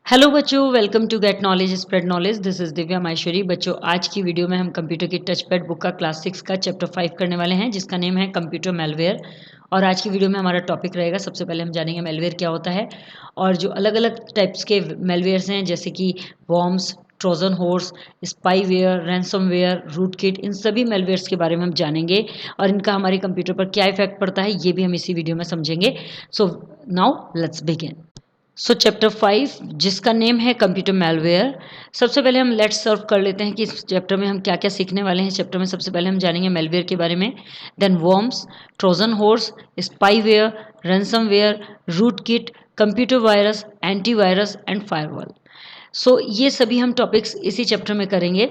Hello बच्चों, welcome to get knowledge spread knowledge. This is Divya Maheshwari. बच्चों, आज की वीडियो में हम कंप्यूटर की टच पैड बुक का क्लास 6 का चैप्टर 5 करने वाले हैं, जिसका नेम है कंप्यूटर मेलवेयर। और आज की वीडियो में हमारा टॉपिक रहेगा, सबसे पहले हम जानेंगे मेलवेयर क्या होता है और जो अलग अलग टाइप्स के मेलवेयर्स हैं, जैसे कि worms, Trojan horse, spyware, ransomware, rootkit, इन सभी मेलवेयर्स के बारे में हम जानेंगे और इनका हमारे कंप्यूटर पर क्या इफेक्ट पड़ता है ये भी हम इसी वीडियो में समझेंगे। So now let's begin. So chapter 5, जिसका नेम है कंप्यूटर मेलवेयर। सबसे पहले हम लेट्स सर्व कर लेते हैं कि इस चैप्टर में हम क्या क्या सीखने वाले हैं। चैप्टर में सबसे पहले हम जानेंगे मेलवेयर के बारे में, then worms, Trojan horse, spyware, ransomware, rootkit, computer virus, antivirus and firewall. So ये सभी हम टॉपिक्स इसी चैप्टर में करेंगे।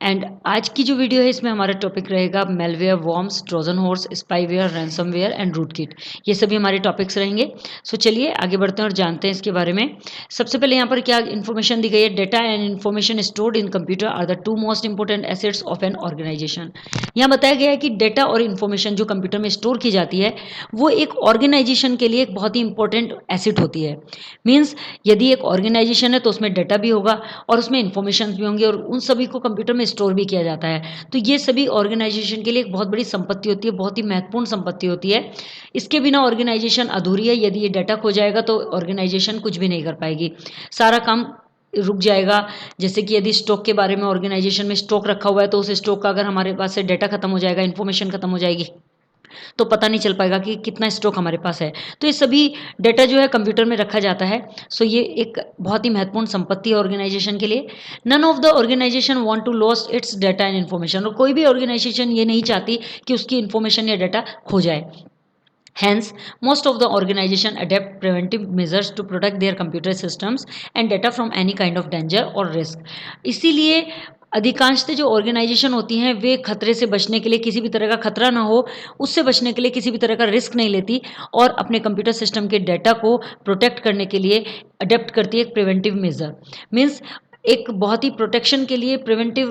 एंड आज की जो वीडियो है इसमें हमारा टॉपिक रहेगा malware, worms, Trojan horse, spyware, ransomware and rootkit. ये सभी हमारे टॉपिक्स रहेंगे। सो चलिए आगे बढ़ते हैं और जानते हैं इसके बारे में। सबसे पहले यहाँ पर क्या इन्फॉर्मेशन दी गई है, data and information stored in computer are the two most important assets of an organisation. यहाँ बताया गया है कि डेटा और इन्फॉर्मेशन जो कंप्यूटर में स्टोर की जाती है वो एक ऑर्गेनाइजेशन के लिए एक बहुत ही इंपॉर्टेंट एसेट होती है। मीन्स यदि एक ऑर्गेनाइजेशन है तो उसमें डेटा भी होगा और उसमें इंफॉर्मेशन भी होंगे और उन सभी को कंप्यूटर में स्टोर भी किया जाता है। तो ये सभी ऑर्गेनाइजेशन के लिए एक बहुत बड़ी संपत्ति होती है, बहुत ही महत्वपूर्ण संपत्ति होती है। इसके बिना ऑर्गेनाइजेशन अधूरी है। यदि ये डाटा खो जाएगा तो ऑर्गेनाइजेशन कुछ भी नहीं कर पाएगी, सारा काम रुक जाएगा। जैसे कि यदि स्टॉक के बारे में ऑर्गेनाइजेशन में स्टॉक रखा हुआ है तो उस स्टॉक का अगर हमारे पास से डाटा खत्म हो जाएगा, इन्फॉर्मेशन खत्म हो जाएगी, तो पता नहीं चल पाएगा कि कितना स्टॉक हमारे पास है। तो ये सभी डेटा जो है कंप्यूटर में रखा जाता है। सो ये एक बहुत ही महत्वपूर्ण संपत्ति है ऑर्गेनाइजेशन के लिए। None of the organisation want to lost its data and information. और कोई भी ऑर्गेनाइजेशन ये नहीं चाहती कि उसकी इन्फॉर्मेशन या डाटा खो जाए। Hence, most of the organization adapt preventive measures to protect their computer systems and data from any kind of danger or risk. इसीलिए अधिकांशतः जो ऑर्गेनाइजेशन होती हैं वे खतरे से बचने के लिए, किसी भी तरह का खतरा ना हो उससे बचने के लिए किसी भी तरह का रिस्क नहीं लेती और अपने कंप्यूटर सिस्टम के डाटा को प्रोटेक्ट करने के लिए अडेप्ट करती है एक प्रिवेंटिव मेजर। मीन्स एक बहुत ही प्रोटेक्शन के लिए प्रिवेंटिव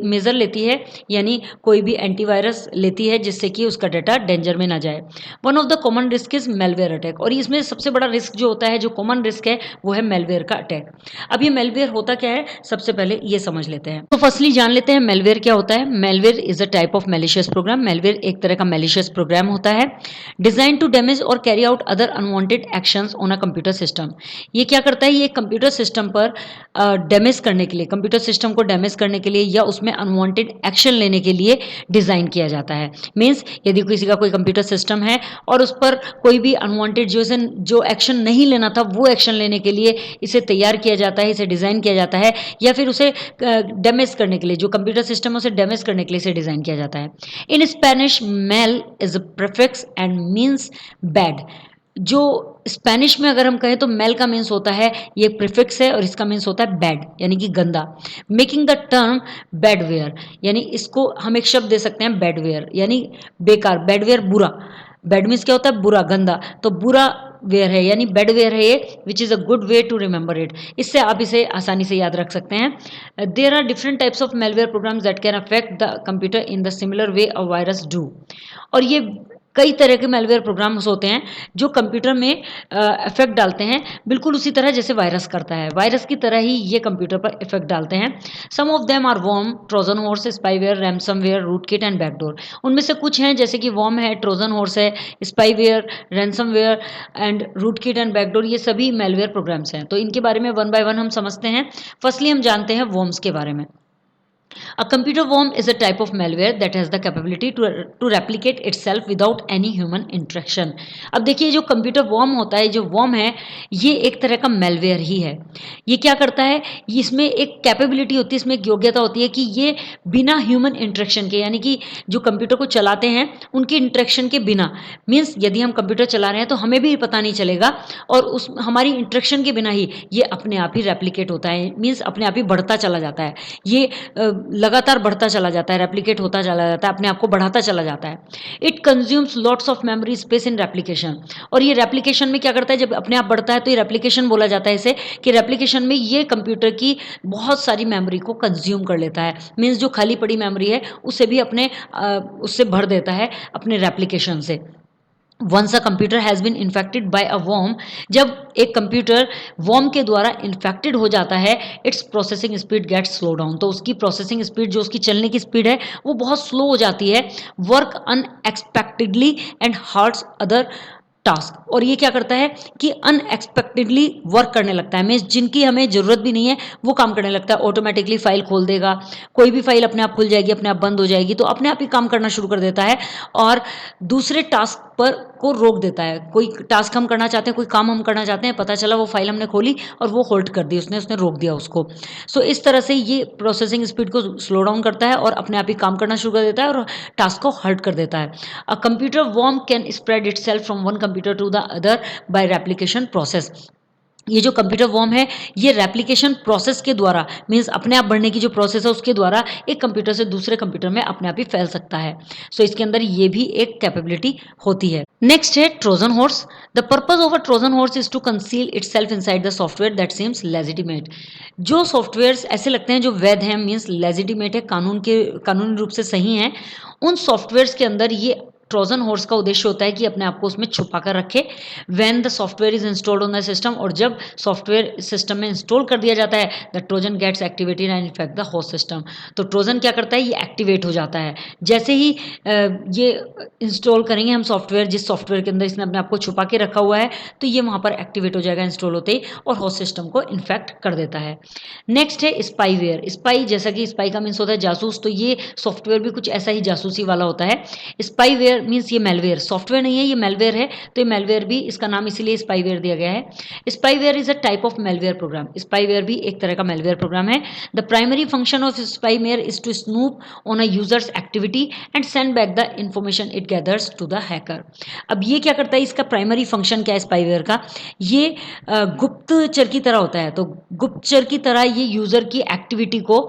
मेजर लेती है, यानी कोई भी एंटीवायरस लेती है जिससे कि उसका डाटा डेंजर में ना जाए। One of the common risk is malware attack. और इसमें सबसे बड़ा रिस्क जो होता है, जो कॉमन रिस्क है, वो है मेलवेयर का अटैक। अब ये मेलवेयर होता क्या है, सबसे पहले ये समझ लेते हैं। तो फर्स्टली जान लेते हैं मेलवेयर क्या होता है। Malware is a type of malicious program. Malware एक तरह का मेलिशियस प्रोग्राम होता है, डिजाइन टू डैमेज और carry out other unwanted actions on a computer system. ये क्या करता है, ये कंप्यूटर सिस्टम पर डैमेज करने के लिए, कंप्यूटर सिस्टम को डैमेज करने के लिए या उसमें अनवांटेड एक्शन लेने के लिए डिज़ाइन किया जाता है। मीन्स यदि किसी का कोई कंप्यूटर सिस्टम है और उस पर कोई भी अनवांटेड जो एक्शन नहीं लेना था वो एक्शन लेने के लिए इसे तैयार किया जाता है, इसे डिज़ाइन किया जाता है, या फिर उसे डैमेज करने के लिए, जो कंप्यूटर सिस्टम है उसे डैमेज करने के लिए इसे डिज़ाइन किया जाता है। In Spanish mal is a prefix and means bad. जो स्पेनिश में अगर हम कहें तो मेल का मीन्स होता है, ये प्रीफिक्स है और इसका मीन्स होता है बैड, यानी कि गंदा। मेकिंग द टर्म बैडवेयर, यानी इसको हम एक शब्द दे सकते हैं बैडवेयर, यानी बेकार। बैडवेयर बुरा, बैड मीन्स क्या होता है, बुरा, गंदा। तो बुरा वेयर है यानी बैडवेयर है ये, which is a good way to remember it. इससे आप इसे आसानी से याद रख सकते हैं। There are different types of malware programs that can affect the computer in the similar way a virus do. और ये कई तरह के मेलवेयर प्रोग्राम्स होते हैं जो कंप्यूटर में इफेक्ट डालते हैं, बिल्कुल उसी तरह जैसे वायरस करता है। वायरस की तरह ही ये कंप्यूटर पर इफेक्ट डालते हैं। Some of them are worm, Trojan horse, spyware, ransomware, rootkit and backdoor. उनमें से कुछ हैं जैसे कि वॉर्म है, ट्रोजन हॉर्स है, spyware, ransomware and rootkit and backdoor. ये सभी मेलवेयर प्रोग्राम्स हैं। तो इनके बारे में वन बाय वन हम समझते हैं। फर्स्टली हम जानते हैं वॉर्म्स के बारे में। A computer worm is a type of malware that has the capability to replicate itself without any human interaction. अब देखिए जो कंप्यूटर वॉर्म होता है, जो वॉर्म है, ये एक तरह का मेलवेयर ही है। ये क्या करता है, इसमें एक कैपेबिलिटी होती है, इसमें एक योग्यता होती है कि ये बिना ह्यूमन इंटरेक्शन के, यानी कि जो कंप्यूटर को चलाते हैं उनके इंटरेक्शन के बिना, मीन्स यदि हम कंप्यूटर चला रहे हैं तो हमें भी पता नहीं चलेगा और उस हमारी इंटरेक्शन के बिना ही ये अपने आप ही रेप्लिकेट होता है, मीन्स अपने आप ही बढ़ता चला जाता है। ये लगातार बढ़ता चला जाता है, रेप्लिकेट होता चला जाता है, अपने आप को बढ़ाता चला जाता है। It consumes lots of memory space in replication. और ये रेप्लिकेशन में क्या करता है, जब अपने आप बढ़ता है तो ये रेप्लिकेशन बोला जाता है इसे, कि रेप्लिकेशन में ये कंप्यूटर की बहुत सारी मेमोरी को कंज्यूम कर लेता है। मीन्स जो खाली पड़ी मेमोरी है उसे भी उससे भर देता है अपने रेप्लिकेशन से। Once a computer has been infected by a worm, जब एक कंप्यूटर वर्म के द्वारा इन्फेक्टेड हो जाता है, its processing speed gets slow down, तो उसकी प्रोसेसिंग स्पीड, जो उसकी चलने की स्पीड है, वो बहुत स्लो हो जाती है। Work unexpectedly and hearts other task, और ये क्या करता है कि अनएक्सपेक्टेडली वर्क करने लगता है, मीन्स जिनकी हमें ज़रूरत भी नहीं है वो काम करने लगता है। ऑटोमेटिकली फाइल खोल देगा, कोई भी फाइल अपने आप खुल जाएगी, अपने आप बंद हो जाएगी, तो अपने आप ही काम करना शुरू कर देता है और दूसरे टास्क पर को रोक देता है। कोई टास्क हम करना चाहते हैं, कोई काम हम करना चाहते हैं, पता चला वो फाइल हमने खोली और वो होल्ड कर दी, उसने रोक दिया उसको। सो इस तरह से ये प्रोसेसिंग स्पीड को स्लो डाउन करता है और अपने आप ही काम करना शुरू कर देता है और टास्क को हर्ट कर देता है। A computer worm can spread itself from one computer to the other by replication process. ये जो कंप्यूटर वर्म है, ये रेप्लिकेशन प्रोसेस के द्वारा, मीन्स अपने आप बढ़ने की जो प्रोसेस है उसके द्वारा एक कंप्यूटर से दूसरे कंप्यूटर में अपने आप ही फैल सकता है। सो इसके अंदर ये भी एक कैपेबिलिटी होती है। नेक्स्ट है Trojan horse. The purpose of a Trojan horse is to conceal itself inside the software that seems legitimate. जो सॉफ्टवेयर्स ऐसे लगते हैं जो वैध हैं, मीन्स लेजिटिमेट है, कानूनी रूप से सही हैं, उन सॉफ्टवेयर्स के अंदर ये ट्रोजन हॉर्स का उद्देश्य होता है कि अपने आप को उसमें छुपा कर रखे। When the software is installed on the system, और जब सॉफ्टवेयर सिस्टम में इंस्टॉल कर दिया जाता है, the Trojan gets activated and infect the host system. तो ट्रोजन क्या करता है, ये एक्टिवेट हो जाता है। जैसे ही ये इंस्टॉल करेंगे हम सॉफ्टवेयर, जिस सॉफ्टवेयर के अंदर इसने अपने आप को छुपा के रखा हुआ है, तो ये वहाँ पर एक्टिवेट हो जाएगा इंस्टॉल होते ही और होस्ट सिस्टम को इन्फेक्ट कर देता है। नेक्स्ट है स्पाईवेयर। स्पाई, जैसा कि स्पाई का मीन्स होता है जासूस, तो ये सॉफ्टवेयर भी कुछ ऐसा ही जासूसी वाला होता है। स्पाईवेयर मीन्स ये मेलवेयर, सॉफ्टवेयर नहीं है, ये मेलवेयर है, तो ये मेलवेयर भी, इसका नाम इसीलिए स्पाईवेयर दिया गया है। Spyware is a type of malware program. Spyware भी एक तरह का मेलवेयर प्रोग्राम है। The primary function of spyware is to snoop on a user's activity and send back the information it gathers to the hacker. अब ये क्या करता है, इसका प्राइमरी फंक्शन क्या है स्पाईवेयर का, ये गुप्तचर की तरह होता है। तो गुप्तचर की तरह ये यूजर की एक्टिविटी को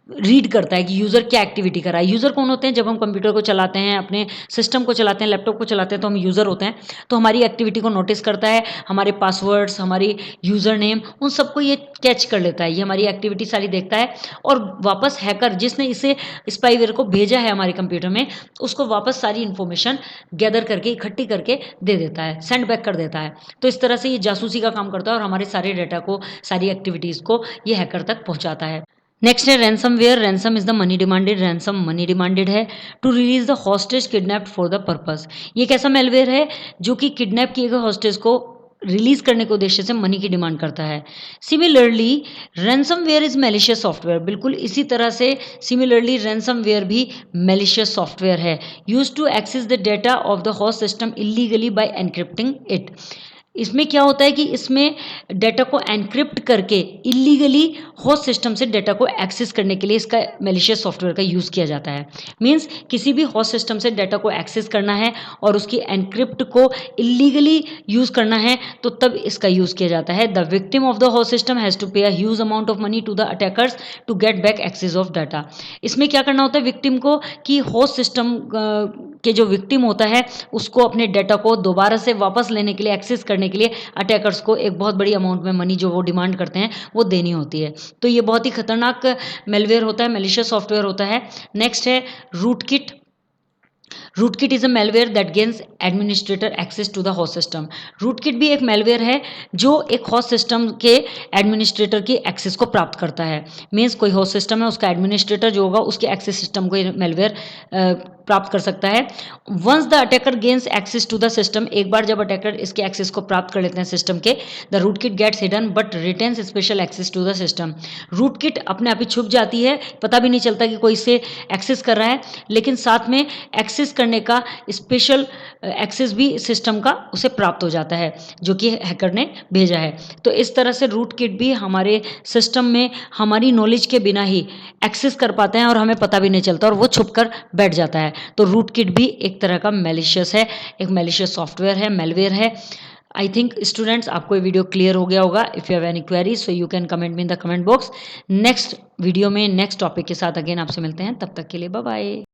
रीड करता है कि यूज़र क्या एक्टिविटी कर रहा है। यूज़र कौन होते हैं, जब हम कंप्यूटर को चलाते हैं, अपने सिस्टम को चलाते हैं, लैपटॉप को चलाते हैं, तो हम यूज़र होते हैं। तो हमारी एक्टिविटी को नोटिस करता है, हमारे पासवर्ड्स, हमारी यूज़र नेम, उन सबको ये कैच कर लेता है, ये हमारी एक्टिविटी सारी देखता है और वापस हैकर जिसने इसे स्पाईवेयर को भेजा है हमारे कंप्यूटर में, उसको वापस सारी इन्फॉर्मेशन गैदर करके, इकट्ठी करके दे देता है, सेंड बैक कर देता है। तो इस तरह से ये जासूसी का काम करता है और हमारे सारे डेटा को, सारी एक्टिविटीज़ को ये हैकर तक पहुंचाता है। नेक्स्ट है ransomware. Ransom is the money demanded. Ransom money demanded है to release the hostage kidnapped for the purpose. ये कैसा मेलवेयर है जो कि किडनैप किए गए हॉस्टेज को रिलीज करने के उद्देश्य से मनी की डिमांड करता है। Similarly ransomware is malicious software. बिल्कुल इसी तरह से सिमिलरली रैंसमवेयर भी मैलिशियस सॉफ्टवेयर है, use to access the data of the host system illegally by encrypting it. इसमें क्या होता है कि इसमें डेटा को एनक्रिप्ट करके इलीगली होस्ट सिस्टम से डेटा को एक्सेस करने के लिए इसका मैलिशियस सॉफ्टवेयर का यूज़ किया जाता है। मींस किसी भी होस्ट सिस्टम से डेटा को एक्सेस करना है और उसकी एनक्रिप्ट को इलीगली यूज़ करना है, तो तब इसका यूज़ किया जाता है। The victim of the host system has to pay a huge amount of money to the attackers to get back access of data. इसमें क्या करना होता है विक्टिम को, कि होस्ट सिस्टम के जो विक्टिम होता है उसको अपने डेटा को दोबारा से वापस लेने के लिए, एक्सेस करने के लिए अटैकर्स को एक बहुत बड़ी अमाउंट में मनी जो वो डिमांड करते हैं वो देनी होती है। तो ये बहुत ही खतरनाक मेलवेयर होता है, मैलिशियस सॉफ्टवेयर होता है। नेक्स्ट है rootkit. Rootkit is a malware that gains administrator access to the host system. Rootkit भी एक मेलवेयर है जो एक होस्ट सिस्टम के एडमिनिस्ट्रेटर की एक्सेस को प्राप्त करता है। मीन्स कोई होस्ट सिस्टम है, उसका एडमिनिस्ट्रेटर जो होगा उसके एक्सेस सिस्टम को मेलवेयर प्राप्त कर सकता है। Once the attacker gains access to the system, एक बार जब अटैकर इसके एक्सेस को प्राप्त कर लेते हैं सिस्टम के, the rootkit gets hidden but retains special access to the system. Rootkit अपने आप ही छुप जाती है, पता भी नहीं चलता कि कोई इसे एक्सेस कर रहा है, लेकिन साथ में एक्सेस करने का स्पेशल एक्सेस भी सिस्टम का उसे प्राप्त हो जाता है जो कि हैकर ने भेजा है। तो इस तरह से रूटकिट भी हमारे सिस्टम में हमारी नॉलेज के बिना ही एक्सेस कर पाते हैं और हमें पता भी नहीं चलता और वो छुप कर बैठ जाता है। तो रूटकिट भी एक तरह का मैलिशियस है, एक मैलिशियस सॉफ्टवेयर है, मेलवेयर है। आई थिंक स्टूडेंट्स आपको ये वीडियो क्लियर हो गया होगा। If you have any queries so you can comment me in the comment box. Next video में नेक्स्ट टॉपिक के साथ अगेन आपसे मिलते हैं, तब तक के लिए बाय बाय।